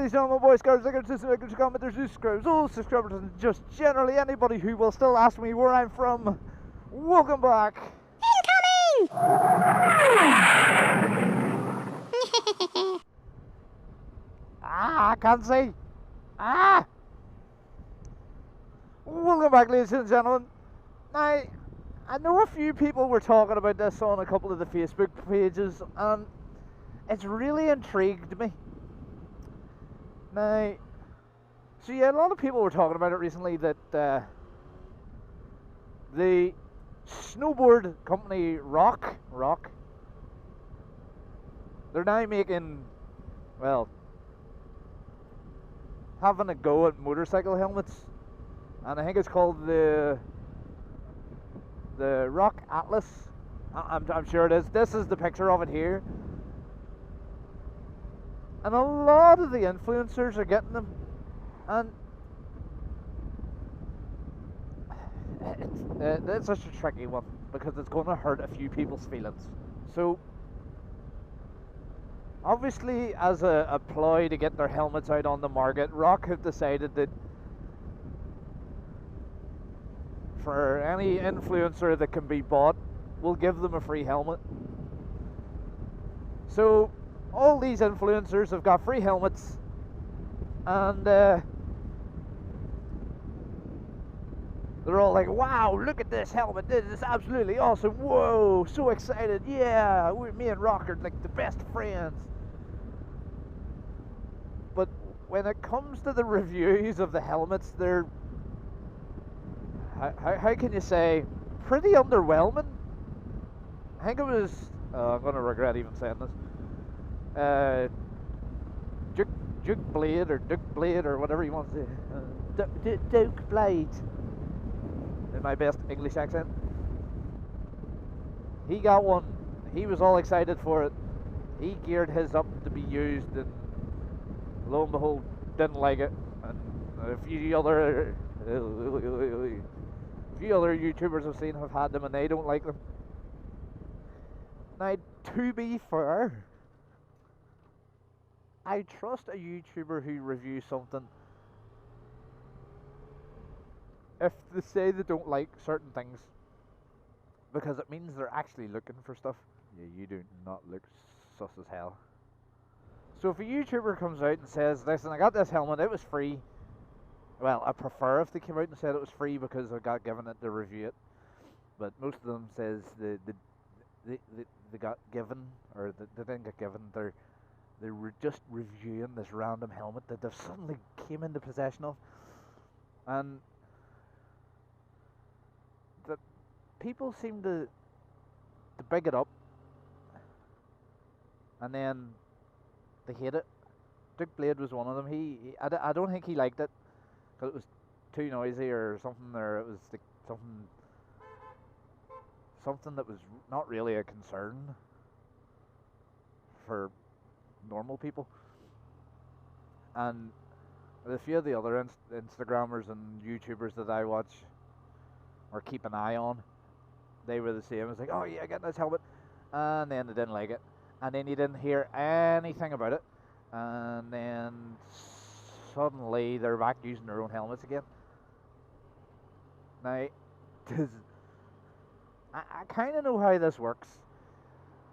and gentlemen, boys, girls, sisters, commenters, subscribers, all subscribers, and just generally anybody who will still ask me where I'm from. Welcome back. Incoming! I can't see. Welcome back, ladies and gentlemen. Now, I know a few people were talking about this on a couple of the Facebook pages, and it's really intrigued me. Now, so yeah, a lot of people were talking about it recently that the snowboard company Ruroc, they're now making, well, having a go at motorcycle helmets, and I think it's called the Ruroc Atlas. I'm sure it is. This is the picture of it here. And a lot of the influencers are getting them, and it's such a tricky one because it's going to hurt a few people's feelings. So obviously, as a ploy to get their helmets out on the market, Ruroc have decided that for any influencer that can be bought, we'll give them a free helmet. So all these influencers have got free helmets, and they're all like, wow, look at this helmet, this is absolutely awesome, whoa, so excited, yeah, me and Ruroc are like the best friends. But when it comes to the reviews of the helmets, they're, how can you say, pretty underwhelming. I think it was, I'm going to regret even saying this, Duke Blade or whatever you want to say, Duke Blade, in my best English accent. He got one, he was all excited for it, he geared his up to be used, and lo and behold, didn't like it, and a few other YouTubers I've seen have had them and they don't like them. Now, to be fair, I trust a YouTuber who reviews something if they say they don't like certain things, because it means they're actually looking for stuff. Yeah, you do not look sus as hell. So if a YouTuber comes out and says, listen, I got this helmet, it was free. Well, I prefer if they came out and said it was free because I got given it to review it. But most of them says they got given, or they didn't get given, they were just reviewing this random helmet that they've suddenly came into possession of. And the people seem to big it up, and then they hate it. Duke Blade was one of them. I don't think he liked it because it was too noisy or something, or it was like something that was not really a concern for normal people. And a few of the other Instagrammers and YouTubers that I watch or keep an eye on, they were the same. It's like, oh yeah, get this helmet, and then they didn't like it, and then you didn't hear anything about it, and then suddenly they're back using their own helmets again. Now, I kind of know how this works.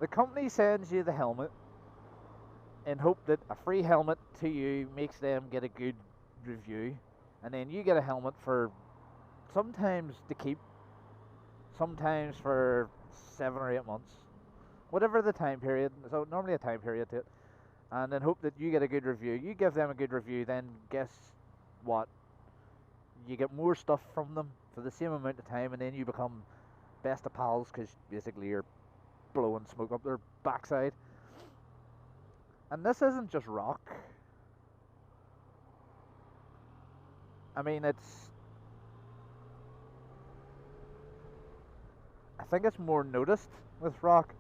The company sends you the helmet in hope that a free helmet to you makes them get a good review, and then you get a helmet for sometimes to keep, sometimes for 7 or 8 months, whatever the time period. So normally a time period to it, and then hope that you get a good review. You give them a good review, then guess what? You get more stuff from them for the same amount of time, and then you become best of pals because basically you're blowing smoke up their backside. And this isn't just Ruroc. I mean, I think it's more noticed with Ruroc,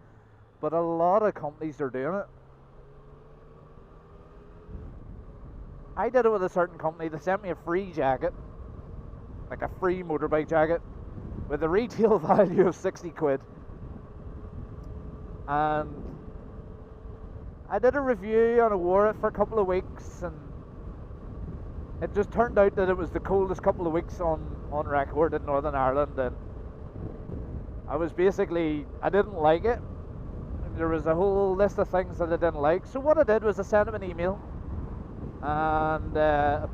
but a lot of companies are doing it. I did it with a certain company. They sent me a free jacket, like a free motorbike jacket, with a retail value of 60 quid. And I did a review and I wore it for a couple of weeks, and it just turned out that it was the coldest couple of weeks on record in Northern Ireland, and I was basically, I didn't like it. There was a whole list of things that I didn't like. So what I did was I sent him an email, and I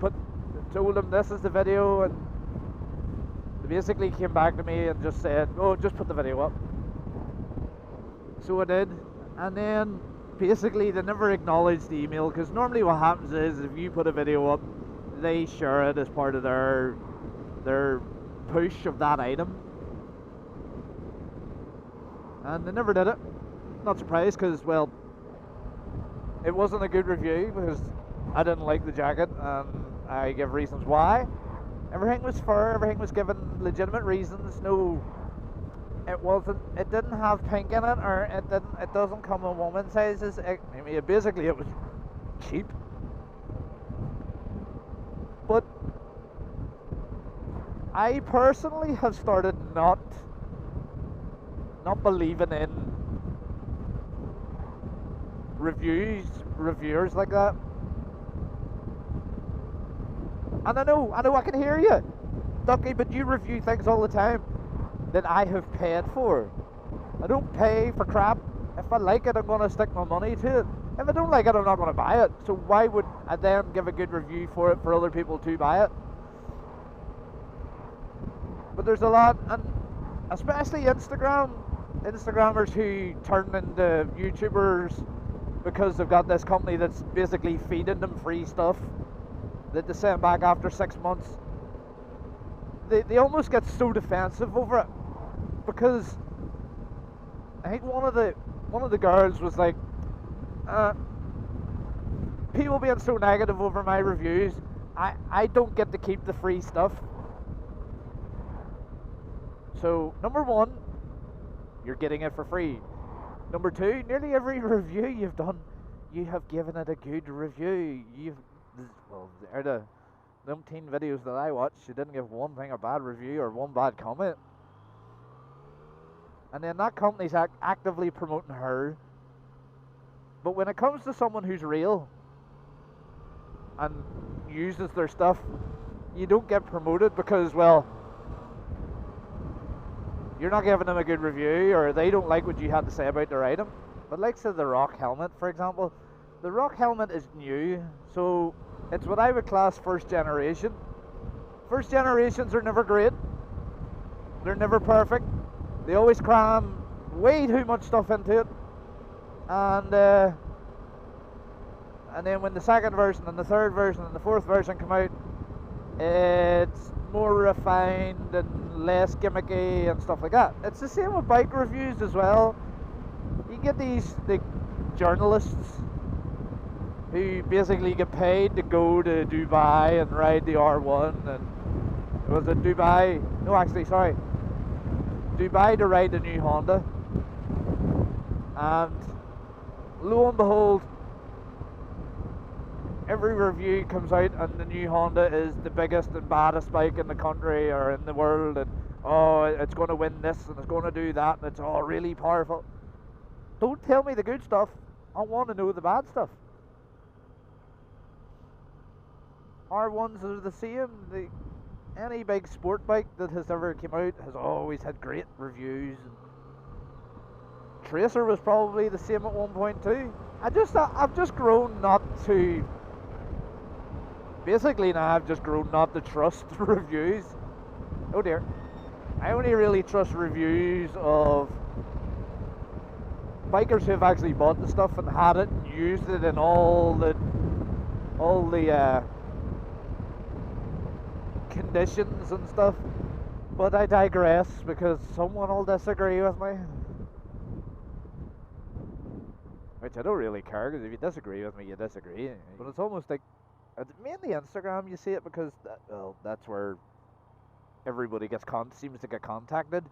told him this is the video, and they basically came back to me and just said, oh, just put the video up. So I did, and then basically they never acknowledged the email, because normally what happens is if you put a video up, they share it as part of their push of that item, and they never did it. Not surprised, because, well, it wasn't a good review, because I didn't like the jacket, and I give reasons why. Everything was fair, everything was given legitimate reasons. No, it didn't have pink in it, or it doesn't come in women's sizes. Basically it was cheap. But I personally have started not believing in reviewers like that. And I know I can hear you, Ducky, but you review things all the time that I have paid for. I don't pay for crap. If I like it, I'm going to stick my money to it. If I don't like it, I'm not going to buy it. So why would I then give a good review for it for other people to buy it? But there's a lot, and especially Instagrammers who turn into YouTubers because they've got this company that's basically feeding them free stuff that they send back after 6 months. They almost get so defensive over it, because I think one of the girls was like, people being so negative over my reviews, I don't get to keep the free stuff. So number one, you're getting it for free. Number two, nearly every review you've done, you have given it a good review. Out of the umpteen videos that I watched, you didn't give one thing a bad review or one bad comment. And then that company's actively promoting her. But when it comes to someone who's real and uses their stuff, you don't get promoted because, well, you're not giving them a good review, or they don't like what you had to say about their item. But like say the Ruroc helmet, for example, the Ruroc helmet is new, so it's what I would class first generation. First generations are never great. They're never perfect. They always cram way too much stuff into it. And then when the second version and the third version and the fourth version come out, it's more refined and less gimmicky and stuff like that. It's the same with bike reviews as well. You get these journalists who basically get paid to go to Dubai and ride the R1, and it was at Dubai, no actually sorry, Dubai to ride the new Honda, and lo and behold, every review comes out and the new Honda is the biggest and baddest bike in the country or in the world, and oh, it's going to win this and it's going to do that, and it's all really powerful. Don't tell me the good stuff, I want to know the bad stuff. R1s are the same. Any big sport bike that has ever came out has always had great reviews. Tracer was probably the same at one point too. I've just grown not to. Basically now I've just grown not to trust reviews. Oh dear. I only really trust reviews of bikers who have actually bought the stuff and had it and used it in all the conditions and stuff. But I digress, because someone will disagree with me, which I don't really care, because if you disagree with me, you disagree. But it's almost like, mainly Instagram you see it, because that's where everybody seems to get contacted.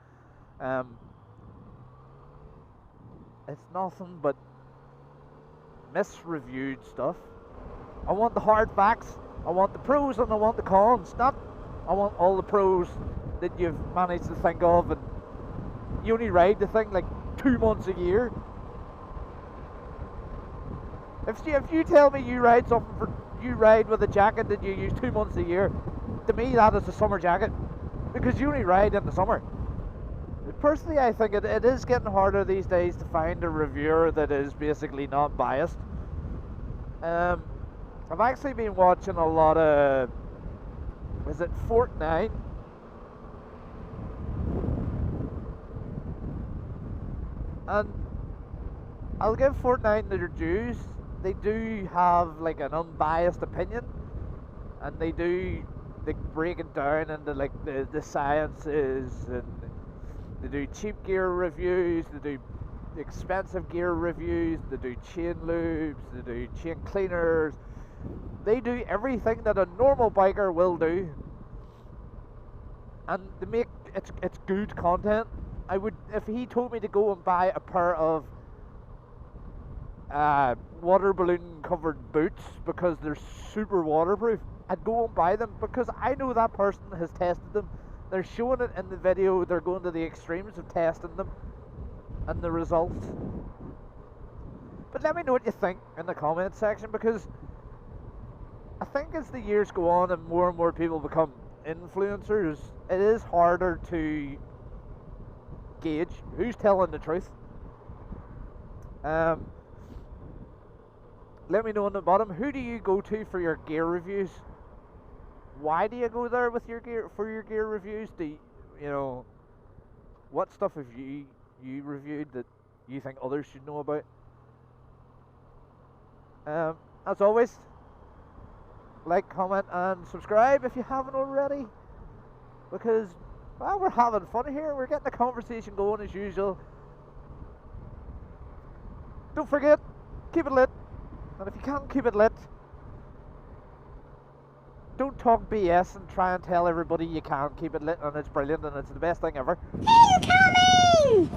It's nothing but misreviewed stuff. I want the hard facts. I want the pros and I want the cons. I want all the pros that you've managed to think of, and you only ride the thing like 2 months a year. If you tell me you ride with a jacket that you use 2 months a year, to me that is a summer jacket, because you only ride in the summer. Personally, I think it is getting harder these days to find a reviewer that is basically not biased. I've actually been watching a lot of, is it Fortnite? And I'll give Fortnite their dues. They do have like an unbiased opinion, and they break it down into like the sciences, and they do cheap gear reviews, they do expensive gear reviews, they do chain lubes, they do chain cleaners. They do everything that a normal biker will do, and they make it's good content. I would, if he told me to go and buy a pair of water balloon covered boots because they're super waterproof, I'd go and buy them, because I know that person has tested them. They're showing it in the video. They're going to the extremes of testing them and the results. But let me know what you think in the comment section, because I think as the years go on and more people become influencers, it is harder to gauge who's telling the truth. Let me know on the bottom, who do you go to for your gear reviews? Why do you go there with your gear for your gear reviews? You know, what stuff have you reviewed that you think others should know about? As always, like, comment, and subscribe if you haven't already, because, well, we're having fun here. We're getting the conversation going as usual. Don't forget, keep it lit. And if you can't keep it lit, don't talk BS and try and tell everybody you can't keep it lit and it's brilliant and it's the best thing ever. Incoming!